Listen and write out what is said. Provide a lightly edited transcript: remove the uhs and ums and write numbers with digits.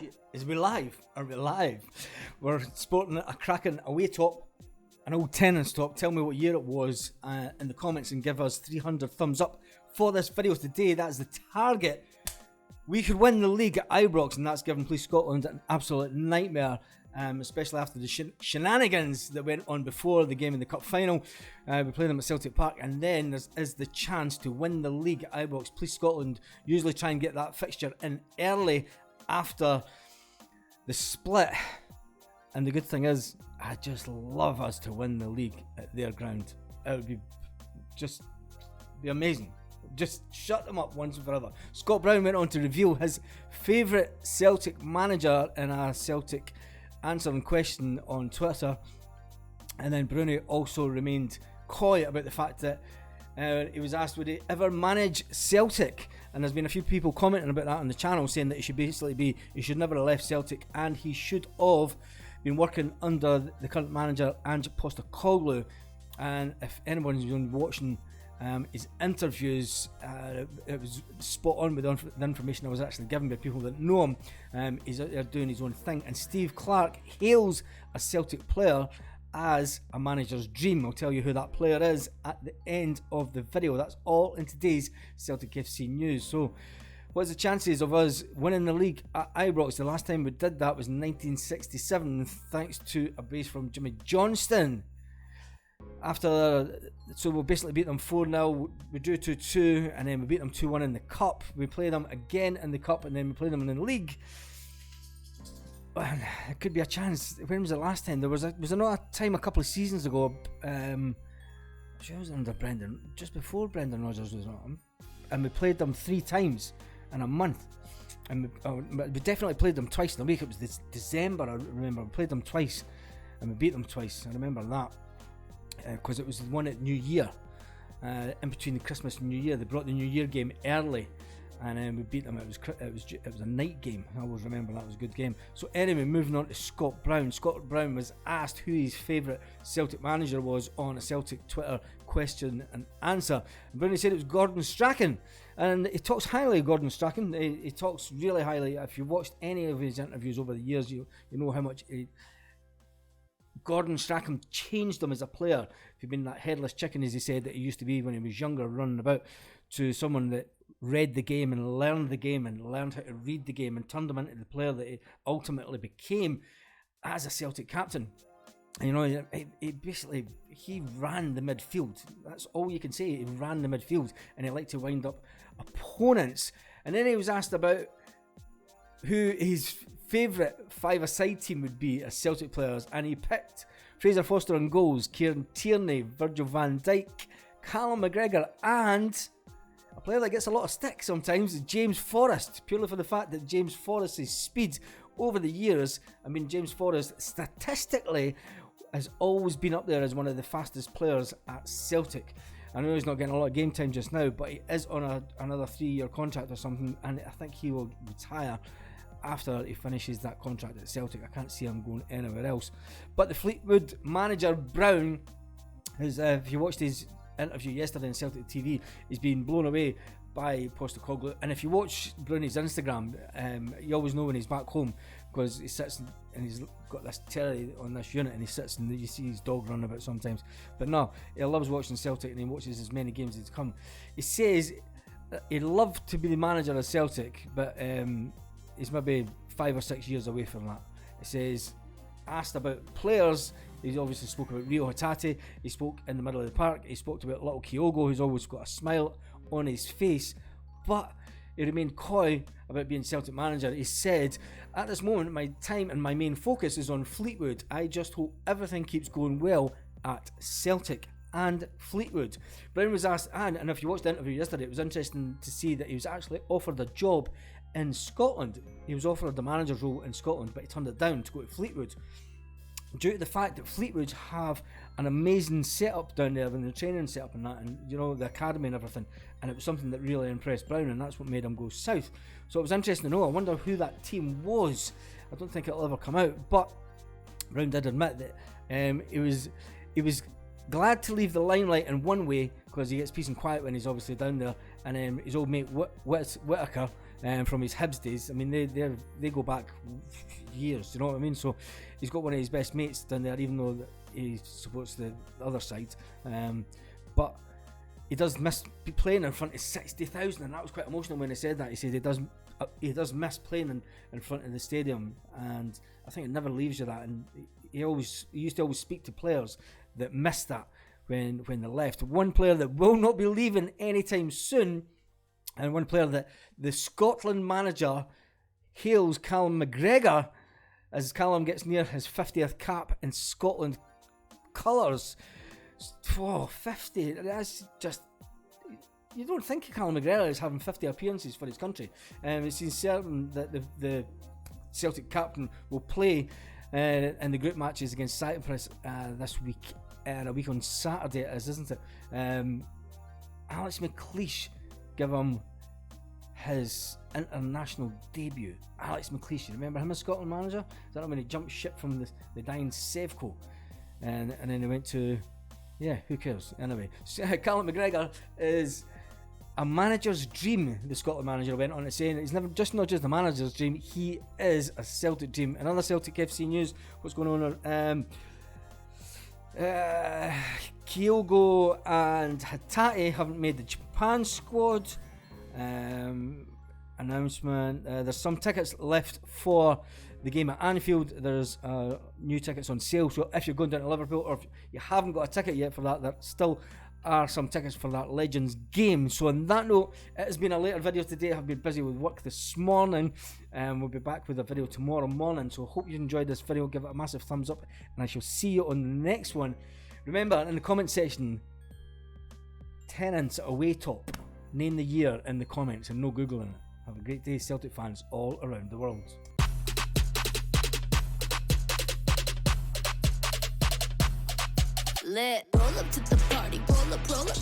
shit. Is we live? Are we live? We're sporting a cracking away top, an old tenants top. Tell me what year it was in the comments and give us 300 thumbs up for this video today. That is the target. We could win the league at Ibrox, and that's given Police Scotland an absolute nightmare, especially after the shenanigans that went on before the game in the cup final. We played them at Celtic Park, and then there is the chance to win the league at Ibrox. Police Scotland usually try and get that fixture in early after the split, and the good thing is I just love us to win the league at their ground. It would be amazing. Just shut them up once and forever. Scott Brown went on to reveal his favourite Celtic manager in a Celtic answering question on Twitter, and then Bruni also remained coy about the fact that he was asked would he ever manage Celtic, and there's been a few people commenting about that on the channel, saying that he should never have left Celtic, and he should have been working under the current manager Ange Postecoglou. And if anyone's been watching his interviews, it was spot on with the information I was actually given by people that know him. He's out there doing his own thing, and Steve Clarke hails a Celtic player as a manager's dream. I'll tell you who that player is at the end of the video. That's all in today's Celtic FC news. So what's the chances of us winning the league at Ibrox? The last time we did that was 1967, thanks to a brace from Jimmy Johnston. So we basically beat them 4-0, we drew 2-2, and then we beat them 2-1 in the cup. We played them again in the cup, and then we played them in the league. It could be a chance. When was the last time? There was another time a couple of seasons ago. She was under Brendan, just before Brendan Rodgers was on, and we played them 3 times in a month. And we definitely played them twice in a week. It was this December, I remember. We played them twice, and we beat them twice. I remember that. Because it was the one at New Year, in between the Christmas and New Year. They brought the New Year game early, and we beat them. It was a night game. I always remember that was a good game. So anyway, moving on to Scott Brown. Scott Brown was asked who his favourite Celtic manager was on a Celtic Twitter question and answer. And Brownie said it was Gordon Strachan, and he talks highly of Gordon Strachan. He talks really highly. If you watched any of his interviews over the years, you know how much Gordon Strachan changed him as a player. If you've been that headless chicken, as he said, that he used to be when he was younger, running about, to someone that read the game and learned the game and learned how to read the game and turned him into the player that he ultimately became as a Celtic captain. And, you know, he ran the midfield. That's all you can say. He ran the midfield, and he liked to wind up opponents. And then he was asked about who his favourite five-a-side team would be as Celtic players, and he picked Fraser Forster on goals, Kieran Tierney, Virgil van Dijk, Callum McGregor, and a player that gets a lot of stick sometimes is James Forrest, purely for the fact that James Forrest's speed over the years, I mean, James Forrest statistically has always been up there as one of the fastest players at Celtic. I know he's not getting a lot of game time just now, but he is on another 3-year contract or something, and I think he will retire after he finishes that contract at Celtic. I can't see him going anywhere else. But the Fleetwood manager Brown, if you watched his interview yesterday on Celtic TV, he's been blown away by Postecoglou. And if you watch Brownie's Instagram, you always know when he's back home, because he sits and he's got this terry on this unit, and he sits and you see his dog running about sometimes. But no, he loves watching Celtic, and he watches as many games as come. He says he'd love to be the manager of Celtic, but he's maybe 5 or 6 years away from that. He says, asked about players, he obviously spoke about Rio Hatate, he spoke in the middle of the park, he spoke about little Kyogo, who's always got a smile on his face, but he remained coy about being Celtic manager. He said, at this moment, my time and my main focus is on Fleetwood. I just hope everything keeps going well at Celtic and Fleetwood. Brown was asked, and if you watched the interview yesterday, it was interesting to see that he was actually offered a job in Scotland. He was offered the manager's role in Scotland, but he turned it down to go to Fleetwood due to the fact that Fleetwood have an amazing setup down there, and the training setup and that, and you know, the academy and everything, and it was something that really impressed Brown, and that's what made him go south. So it was interesting to know. I wonder who that team was. I don't think it'll ever come out, but Brown did admit that he was glad to leave the limelight in one way, because he gets peace and quiet when he's obviously down there, and his old mate Whittaker from his Hibs days. I mean, they go back years, you know what I mean? So he's got one of his best mates down there, even though he supports the other side. But he does miss playing in front of 60,000, and that was quite emotional when he said that. He said he does miss playing in front of the stadium, and I think it never leaves you that. And he used to always speak to players that missed that when they left. One player that will not be leaving anytime soon, and one player that the Scotland manager hails Callum McGregor as Callum gets near his 50th cap in Scotland colours. 50, that's just, you don't think of Callum McGregor as having 50 appearances for his country. It seems certain that the Celtic captain will play in the group matches against Cyprus this week, a week on Saturday it is, isn't it? Alex McLeish give him his international debut. Alex McLeish, you remember him as Scotland manager? Is that when he jumped ship from the dying Sevco and then he went to, yeah, who cares? Anyway, Callum McGregor is a manager's dream, the Scotland manager went on to say, and it's not just a manager's dream, he is a Celtic dream. Another Celtic FC news, what's going on? Kyogo and Hatate haven't made the Japan squad. Announcement, there's some tickets left for the game at Anfield. There's new tickets on sale, so if you're going down to Liverpool or if you haven't got a ticket yet for that, there still are some tickets for that Legends game. So on that note, it has been a later video today. I've been busy with work this morning, and we'll be back with a video tomorrow morning. So hope you enjoyed this video. Give it a massive thumbs up, and I shall see you on the next one. Remember, in the comment section, Tennent's away top, name the year in the comments and no googling it. Have a great day, Celtic fans all around the world. Lit. Roll up to the party, roll up,